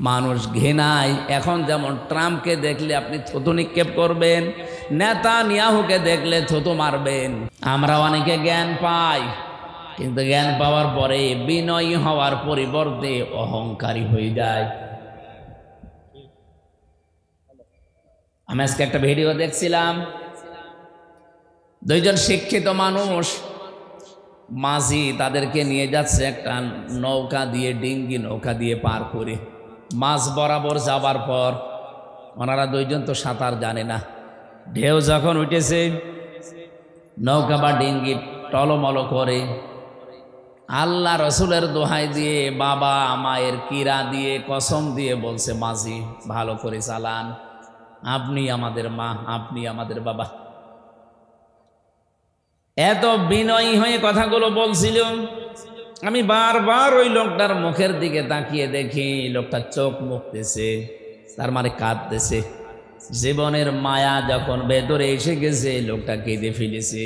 মানুষ ঘৃণায় এখন যেমন ট্রাম্পকে দেখলে আপনি থুতু নিক্ষেপ করবেন, নেতানিয়াহুকে দেখলে থুতু মারবেন। আমরা অনেকে জ্ঞান পাই, কিন্তু জ্ঞান পাওয়ার পরে বিনয়ী হওয়ার পরিবর্তে অহংকারী হয়ে যায়। আমি আজকে একটা ভিডিও দেখছিলাম, দুইজন শিক্ষিত মানুষ মাঝি তাদেরকে নিয়ে যাচ্ছে একটা নৌকা দিয়ে, ডিঙ্গি নৌকা দিয়ে পার করে। মাছ বরাবর যাবার পর ওনারা দুইজন তো সাঁতার জানে না, ঢেউ যখন উঠেছে নৌকা বা ডিঙ্গি টলমল করে। আল্লাহ রসুলের দোহাই দিয়ে, বাবা মায়ের কিরা দিয়ে, কসম দিয়ে বলছে, মাঝি ভালো করে চালান, আপনি আমাদের মা, আপনি আমাদের বাবা। এত বিনয়ী হয়ে কথাগুলো বলছিল। আমি বারবার ওই লোকটার মুখের দিকে তাকিয়ে দেখি, লোকটা চোখ মুখতেছে, তার মানে কাঁদতেছে। জীবনের মায়া যখন ভেতরে এসে গেছে, লোকটা কেঁদে ফেলেছে।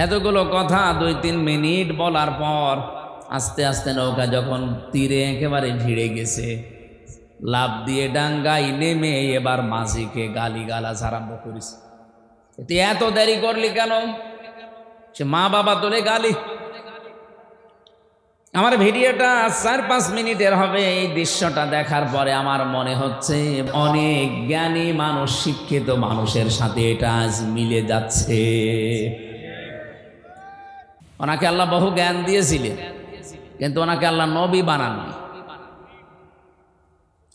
এতগুলো কথা 2-3 মিনিট বলার পর আস্তে আস্তে নৌকা যখন তীরে একেবারে ভিড়ে গেছে, লাফ দিয়ে ডাঙ্গায় নেমে এবার মাঝিকে গালিগালাজ আরম্ভ করেছে। তুই এত দেরি করলি কেন? সে মা বাবা তোলে গালি। আমার ভিডিওটা 4-5 মিনিটের হবে। এই দৃশ্যটা দেখার পরে আমার মনে হচ্ছে অনেক জ্ঞানী মানুষ, শিক্ষিত মানুষের সাথে এটা আজ মিলে যাচ্ছে। ওনাকে আল্লাহ বহু জ্ঞান দিয়েছিলেন, কিন্তু ওনাকে আল্লাহ নবী বানাননি।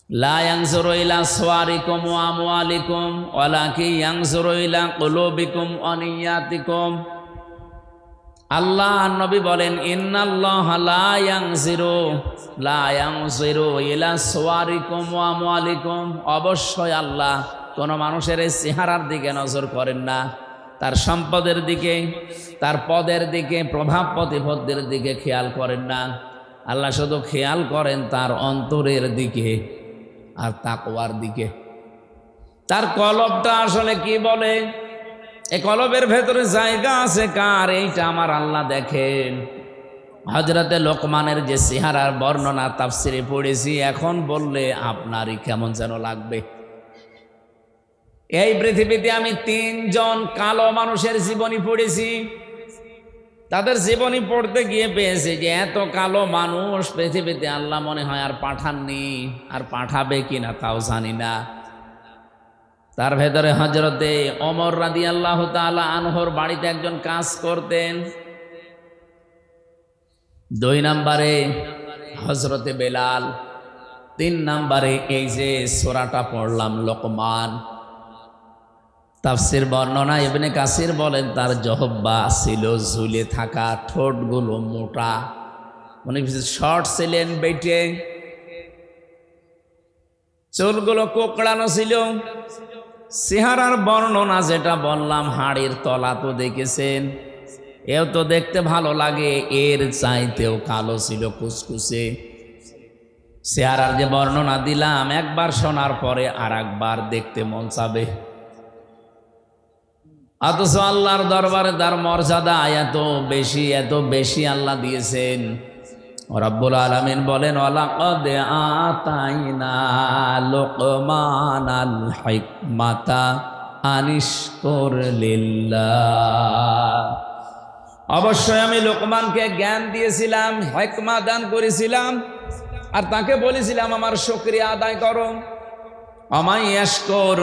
লা ইয়ানজুরু ইলা সুওয়ারিকুম ওয়া আমওয়ালিকুম ওয়ালাকিন ইয়ানজুরু ইলা কুলুবিকুম ওয়া নিয়াতিকুম। আল্লাহ নবী বলেন, ইন্নাল্লাহা লা ইয়ানজিরু ইলা সুওয়ারিকুম ওয়া আমওয়ালিকুম। অবশ্যই আল্লাহ কোন মানুষের চেহারার দিকে নজর করেন না, তার সম্পদের দিকে, তার পদের দিকে, প্রভাব প্রতিপত্তির দিকে খেয়াল করেন না। আল্লাহ শুধু খেয়াল করেন তার অন্তরের দিকে আর তাকওয়ার দিকে। তার কলবটা আসলে কি বলে, এই কলবের ভেতরে জায়গা আছে কার, এইটা আমার আল্লাহ দেখেন। হযরতে লোকমানের যে চেহারার বর্ণনা তাফসিরে পড়েছি, এখন বললে আপনারই কেমন যেন লাগবে। এই পৃথিবীতে আমি 3 জন কালো মানুষের জীবনী পড়েছি। তাদের জীবনী পড়তে গিয়ে পেয়েছি যে এত কালো মানুষ পৃথিবীতে আল্লাহ মনে হয় আর পাঠাননি, আর পাঠাবে কিনা তাও জানি না। তার ভেতরে হযরতে ওমর রাদিয়াল্লাহু তাআলা আনহুর বাড়িতে একজন কাজ করতেন। 2 নম্বরে হযরতে বেলাল, 3 নম্বরে এই যে সূরাটা পড়লাম লোকমান। তাফসির বর্ণনা ইবনে কাসির বলেন তার জহব্বা ছিল ঝুলে থাকা, ঠোঁটগুলো মোটা, মানে শর্ট ছিলেন বেটে, চুলগুলো কোকড়ানো ছিল। চেহারার বর্ণনা যেটা বললাম, হাড়ের তলা তো দেখেছেন, এও তো দেখতে ভালো লাগে, এর চাইতেও কালো ছিল, কুচকুচে। চেহারার যে বর্ণনা দিলাম, একবার শোনার পরে আর একবার দেখতে মন চাবে। অথচ আল্লাহর দরবারে তার মর্যাদা এত বেশি, এত বেশি আল্লাহ দিয়েছেন। রব্বুল আলামিন বলেন, ওয়ালাকাদ আতাইনা লুকমানাল হিকমাতা আনিশকুর লিল্লাহ। অবশ্যই আমি লোকমানকে জ্ঞান দিয়েছিলাম, হিকমা দান করেছিলাম, আর তাকে বলেছিলাম আমার শুকরিয়া আদায় করো। আমায় ইয়াশকুর,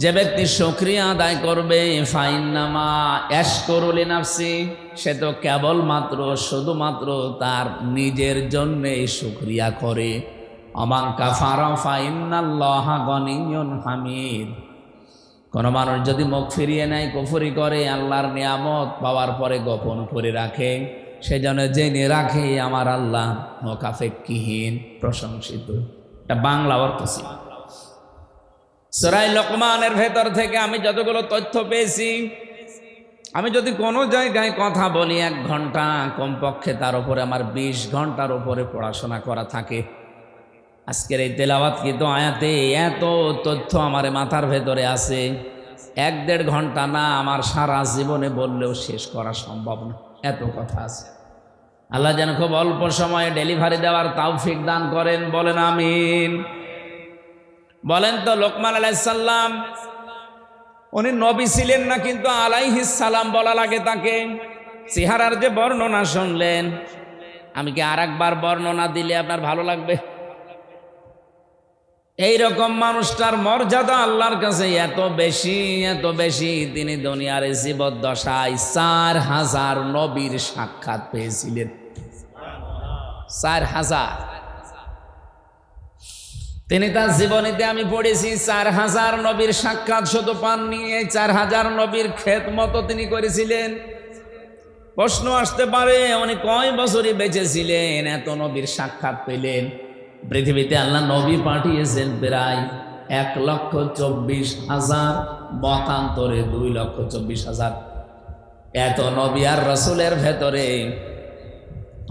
যে ব্যক্তি শুকরিয়া আদায় করবে, ফাইন্নামা ইয়াশকুরু লিনাফসি, সে তো কেবলমাত্র শুধুমাত্র তার নিজের জন্যে শুকরিয়া করে। আমান কাফারা ফাইন্নাল্লাহা গনিয়্যুন হামিদ। কোন মানুষ যদি মুখ ফিরিয়ে নেয়, কুফরি করে, আল্লাহর নিয়ামত পাওয়ার পরে গোপন করে রাখে, সেজন্য জেনে রাখে আমার আল্লাহ মুখাপেক্ষিহীন, প্রশংসিত। এটা বাংলা অর্থ ছিল। সূরা লোকমানের ভেতর থেকে আমি যতগুলো তথ্য পেয়েছি, আমি যদি কোনো জায়গায় কথা বলি 1 ঘন্টা, কমপক্ষে তার উপরে আমার 20 ঘন্টার উপরে পড়াশোনা করা থাকে। আজকের এই তেলাওয়াতকৃত আয়াতে এত তথ্য আমার মাথার ভেতরে আছে, 1-1.5 ঘন্টা না, আমার সারা জীবনে বললেও শেষ করা সম্ভব না, এত কথা আছে। আল্লাহ যেন খুব অল্প সময়ে ডেলিভারি দেওয়ার তৌফিক দান করেন, বলেন আমিন। বলেন তো লোকমান আলাইহিস সালাম উনি নবী ছিলেন না, কিন্তু আলাইহিস সালাম বলা লাগে তাকে। চেহারার যে বর্ণনা শুনলেন, আমি কি আর একবার বর্ণনা দিলে আপনার ভালো লাগবে? এইরকম মানুষটার মর্যাদা আল্লাহর কাছে এত বেশি, এত বেশি, তিনি দুনিয়ার জীবদ্দশায় 4000 নবীর সাক্ষাৎ পেয়েছিলেন। 4000। তিনি তার জীবনীতে আমি পড়েছি 4000 নবীর সাক্ষাৎ শুধু পাননি, এই 4000 নবীর খেদমত তিনি করেছিলেন। প্রশ্ন আসতে পারে উনি কয় বছরই বেঁচে ছিলেন, এত নবীর সাক্ষাৎ পেলেন? পৃথিবীতে আল্লাহ নবী পাঠিয়েছেন প্রায় 1,24,000, মতান্তরে 2,24,000। এত নবী আর রাসূলের ভেতরে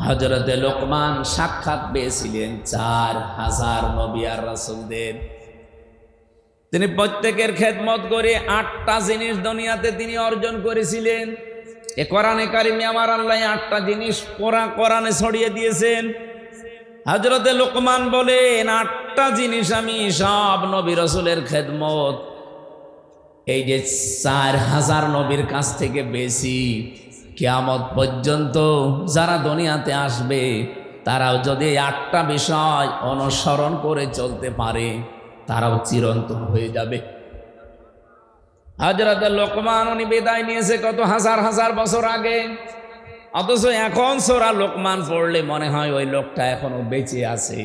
হযরতে লোকমান সাক্ষাৎ পেয়েছিলেন 4000 নবী আর রাসূলদের। তিনি প্রত্যেকের খেদমত করে 8টা জিনিস দুনিয়াতে তিনি অর্জন করেছিলেন। এ কোরআনে কারিমে আমার আল্লাহ 8টা জিনিস পুরা কোরআনে ছড়িয়ে দিয়েছেন। হযরতে লোকমান বলেন, 8টা জিনিস আমি সব নবী রাসূলের খেদমত এই যে 4000 নবীর কাছ থেকে বেশি, কিয়ামত পর্যন্ত যারা দুনিয়াতে আসবে তারাও যদি 8টা বিষয় অনুসরণ করে চলতে পারে, তারাও চিরন্তন হয়ে যাবে। হযরতে লোকমান উনি বিদায় নিয়েছে কত হাজার হাজার বছর আগে, অথচ এখন সূরা লোকমান পড়লে মনে হয় ওই লোকটা এখনো বেঁচে আছে।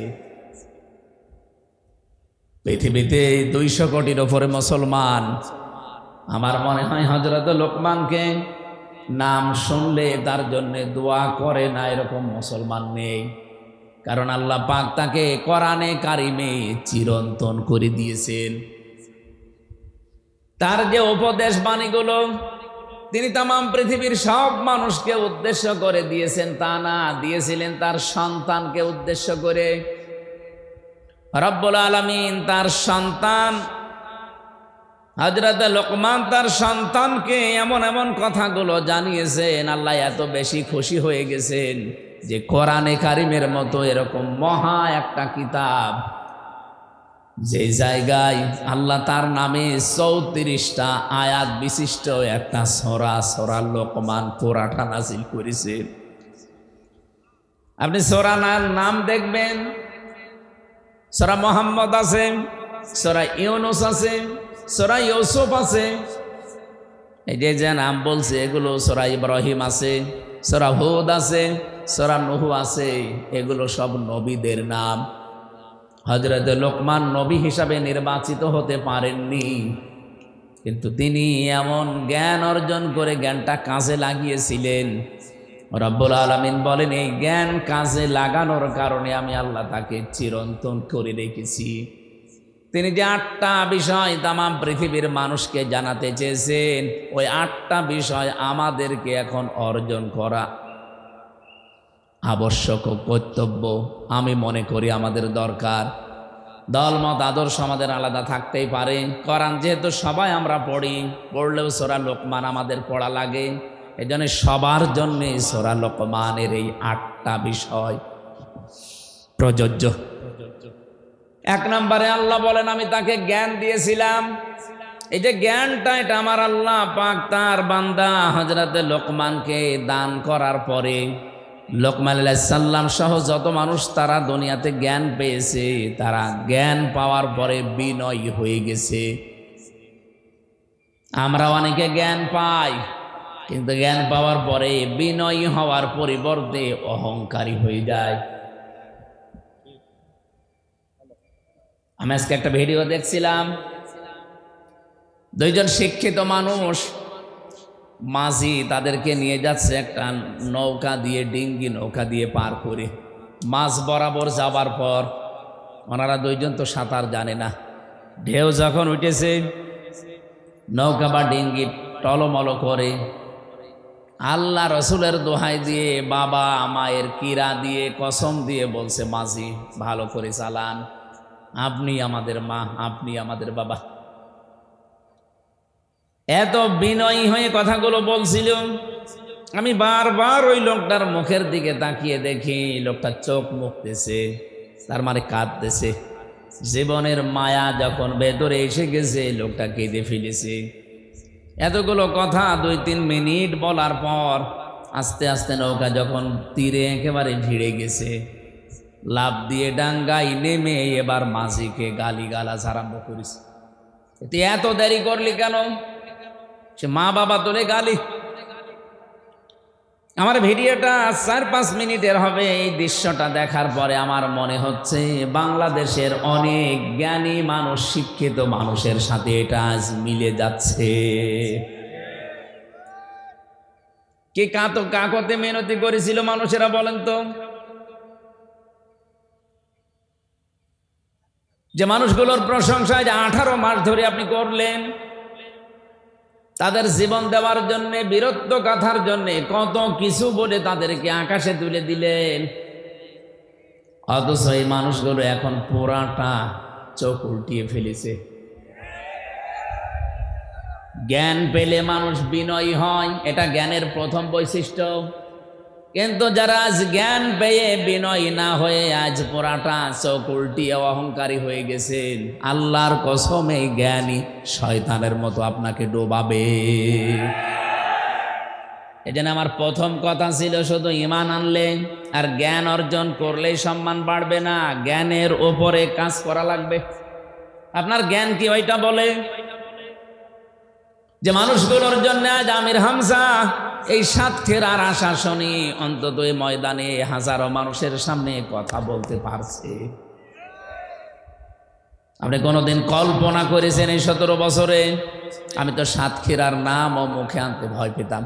পৃথিবীতে 200 কোটির উপরে মুসলমান। আমার মনে হয় হযরতে লোকমানকে নাম শুনলে তার জন্য দোয়া করে না এরকম মুসলমান নেই, কারণ আল্লাহ পাক তাকে কোরআনে কারিমে চিরন্তন করে দিয়েছেন। তার যে উপদেশ বাণীগুলো তিনি তামাম পৃথিবীর সব মানুষকে উদ্দেশ্য করে দিয়েছেন তা না, দিয়েছিলেন তার সন্তানকে উদ্দেশ্য করে। রব্বুল আলামিন তার সন্তান হযরতে লোকমান তার সন্তানকে এমন এমন কথাগুলো জানিয়েছেন, আল্লাহ এত বেশি খুশি হয়ে গেছেন যে কোরআনে কারিমের মতো এরকম মহা একটা কিতাব, যে জায়গায় আল্লাহ তার নামে 34টা আয়াত বিশিষ্ট একটা সূরা লোকমান পুরাটা নাযিল করেছেন। আপনি সূরার নাম দেখবেন, সূরা মুহাম্মদ আছে, সূরা ইউনূস আছে, সূরা ইউসুফ আছে। এই যে নাম বলছে এগুলো সূরা ইব্রাহিম আছে, সূরা হুদ আছে, সূরা নূহ আছে, এগুলো সব নবীদের নাম। হযরতে লোকমান নবী হিসাবে নির্বাচিত হতে পারেননি, কিন্তু তিনি এমন জ্ঞান অর্জন করে জ্ঞানটা কাজে লাগিয়েছিলেন। রব্বুল আলামিন বলেন, এই জ্ঞান কাজে লাগানোর কারণে আমি আল্লাহ তাকে চিরন্তন করে রেখেছি। তিনি যে 8টা বিষয় তামাম পৃথিবীর মানুষকে জানাতে চেয়েছেন, ওই 8টা বিষয় আমাদেরকে এখন অর্জন করা আবশ্যক ও কর্তব্য আমি মনে করি আমাদের দরকার। দলমত আদর্শ আমাদের আলাদা থাকতেই পারে, কোরআন যেহেতু সবাই আমরা পড়ি, পড়লেও সূরা লোকমান আমাদের পড়া লাগে। এই জন্য সবার জন্যে সূরা লোকমানের এই 8টা বিষয় প্রযোজ্য। 1 নম্বরে আল্লাহ বলেন, আমি তাকে জ্ঞান দিয়েছিলাম। এই যে জ্ঞানটা, এটা আমার আল্লাহ পাক তার বান্দা হযরতে লোকমানকে দান করার পরে, লোকমান আলাইহিস সালাম সহ যত মানুষ তারা দুনিয়াতে জ্ঞান পেয়েছে, তারা জ্ঞান পাওয়ার পরে বিনয়ী হয়ে গেছে। আমরা অনেকে জ্ঞান পাই, কিন্তু জ্ঞান পাওয়ার পরে বিনয়ী হওয়ার পরিবর্তে অহংকারী হয়ে যায়। আমি আজকে একটা ভিডিও দেখছিলাম, 2জন শিক্ষিত মানুষ মাঝি তাদেরকে নিয়ে যাচ্ছে একটা নৌকা দিয়ে, ডিঙ্গি নৌকা দিয়ে পার করে। মাছ বরাবর যাবার পর ওনারা 2জন তো সাঁতার জানে না, ঢেউ যখন উঠেছে নৌকা বা ডিঙ্গি টলমল করে। আল্লাহ রসুলের দোহাই দিয়ে, বাবা মায়ের কিরা দিয়ে, কসম দিয়ে বলছে, মাঝি ভালো করে চালান, আপনি আমাদের মা, আপনি আমাদের বাবা। এত বিনয়ী হয়ে কথাগুলো বলছিল। আমি বারবার ওই লোকটার মুখের দিকে তাকিয়ে দেখি লোকটা চোখ মুখতেছে, তার মানে কাঁদতেছে। জীবনের মায়া যখন ভেতরে এসে গেছে লোকটা কেঁদে ফেলেছে। এতগুলো কথা 2-3 মিনিট বলার পর আস্তে আস্তে নৌকা যখন তীরে একেবারে ভিড়ে গেছে, লাফ দিয়ে ডাঙ্গায় নেমে এবার মাঝিকে গালিগালাজ আরম্ভ করেছে। তুই এত দেরি করলি কেন? সে মা বাবা তোলে গালি। আমার ভিডিওটা 4-5 মিনিটের হবে। এই দৃশ্যটা দেখার পরে আমার মনে হচ্ছে বাংলাদেশের অনেক জ্ঞানী মানুষ, শিক্ষিত মানুষের সাথে এটা আজ মিলে যাচ্ছে। কে কাকতে মেহনতি করেছিল মানুষেরা বলেন তো? যে মানুষগুলোর প্রশংসায় যে 18 মাস ধরে আপনি করলেন, তাদের জীবন দেওয়ার জন্য, বীরত্ব গাথার জন্য কত কিছু বলে তাদেরকে আকাশে তুলে দিলেন। অথচ এই মানুষগুলো এখন পুরাটা চোখ উল্টিয়ে ফেলেছে। জ্ঞান পেলে মানুষ বিনয়ী হয়, এটা জ্ঞানের প্রথম বৈশিষ্ট্য। কিন্তু যারা আজ জ্ঞান পেয়ে বিনয়ী না হয়ে আজ পুরাটা চোখ উল্টিয়ে অহংকারী হয়ে গেছেন, আল্লাহর কসমে জ্ঞানী শয়তানের মতো আপনাকে ডোবাবে। এজন্য আমার প্রথম কথা ছিল, শুধু ঈমান আনলে আর জ্ঞান অর্জন করলেই সম্মান বাড়বে না, জ্ঞানের ওপরে কাজ করা লাগবে। আপনার জ্ঞান কি ওইটা বলে? যে মানুষগুলোর জন্য আজ আমির হামজা এই সাতক্ষীরার আশা শুনি অন্তত এই ময়দানে হাজারো মানুষের সামনে কথা বলতে পারছে। আপনি কোনোদিন কল্পনা করেছেন এই 17 বছরে? আমি তো সাতক্ষীরার নাম ও মুখে আনতে ভয় পেতাম,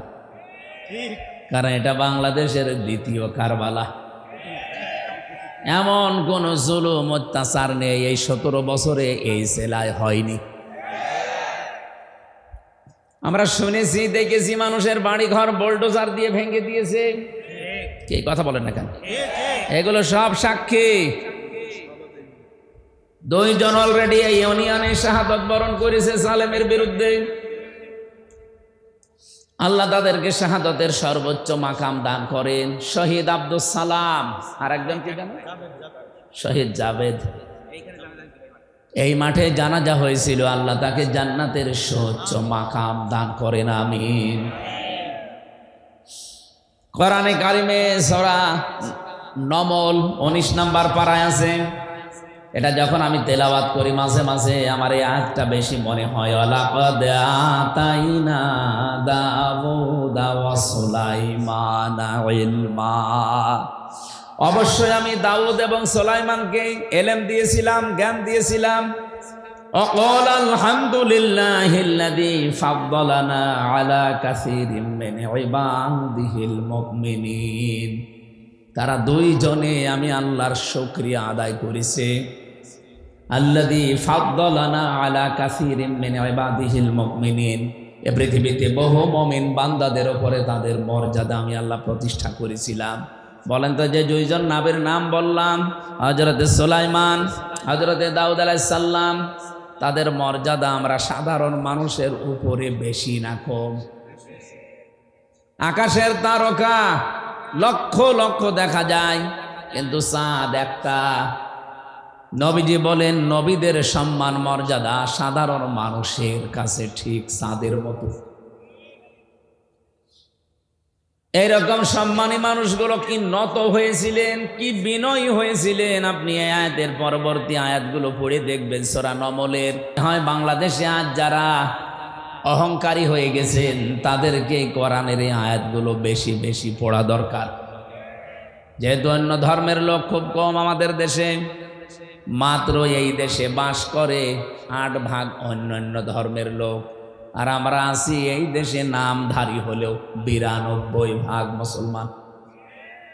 কারণ এটা বাংলাদেশের দ্বিতীয় কারবালা। এমন কোন জুলুম অত্যাচার নেই এই 17 বছরে এই জেলায় হয়নি। আমরা শুনেছি, দেখেছি, মানুষের বাড়ি ঘর বোল্ডোজার দিয়ে ভেঙে দিয়েছে। কে কথা বলেন না কেন? এগুলো সব সাক্ষী। 2 জন অলরেডি এই ইউনিয়নে শাহাদাত বরণ করেছে সালেমের বিরুদ্ধে। আল্লাহ তাদেরকে শাহাদাতের সর্বোচ্চ মাকাম দান করেন। শহীদ আব্দুল সালাম আর একজন কি জানেন? শহীদ জাভেদ। এই মাঠে জানাজা হয়েছিল, আল্লাহ তাকে জান্নাতের সর্বোচ্চ মাকাম দান করেন, আমিন। কোরআনে কারিমে সূরা নমল 19 নম্বর পারায় আছে। এটা যখন আমি তেলাওয়াত করি মাঝে মাঝে আমার এই আয়াতটা বেশি মনে হয়। ওয়ালাকাদ আতাইনা দাউদা ওয়া সুলাইমানা ইলমা। অবশ্যই আমি দাউদ এবং সুলাইমানকে ইলম দিয়েছিলাম, জ্ঞান দিয়েছিলাম। ওয়াকাল আলহামদুলিল্লাহিল্লাযী ফাদ্দালানা আলা কাসীরিম মিন ইবাদিহিল মুমিনিন। তারা 2 জনে আমি আল্লাহর শুকরিয়া আদায় করেছে। আল্লাযী ফাদ্দালানা আলা কাসীরিম মিন ইবাদিহিল মুমিনিন। এই পৃথিবীতে বহু মুমিন বান্দাদের উপরে তাদের মর্যাদা আমি আল্লাহ প্রতিষ্ঠা করেছিলাম। বলেন তো, যে 2 জন নবীর নাম বললাম, হযরতে সুলাইমান, হযরতে দাউদ আলাইহিস সালাম, তাদের মর্যাদা আমরা সাধারণ মানুষের উপরে বেশি না কম? আকাশের তারকা লক্ষ লক্ষ দেখা যায়, কিন্তু চাঁদ একটা। নবীজি বলেন, নবীদের সম্মান মর্যাদা সাধারণ মানুষের কাছে ঠিক চাঁদের মতো। এইরকম সম্মানী মানুষগুলো কি নত হয়েছিলেন, কি বিনয়ী হয়েছিলেন, আপনি এই আয়াতের পরবর্তী আয়াতগুলো পড়ে দেখবেন সূরা নমলের। হয় বাংলাদেশে আজ যারা অহংকারী হয়ে গেছেন তাদেরকে কোরআনের এই আয়াতগুলো বেশি বেশি পড়া দরকার। যেহেতু অন্য ধর্মের লোক খুব কম আমাদের দেশে, মাত্র এই দেশে বাস করে 8 ভাগ অন্যান্য ধর্মের লোক, আর আমরা আছি এই দেশে নামধারী হলেও 92 ভাগ মুসলমান।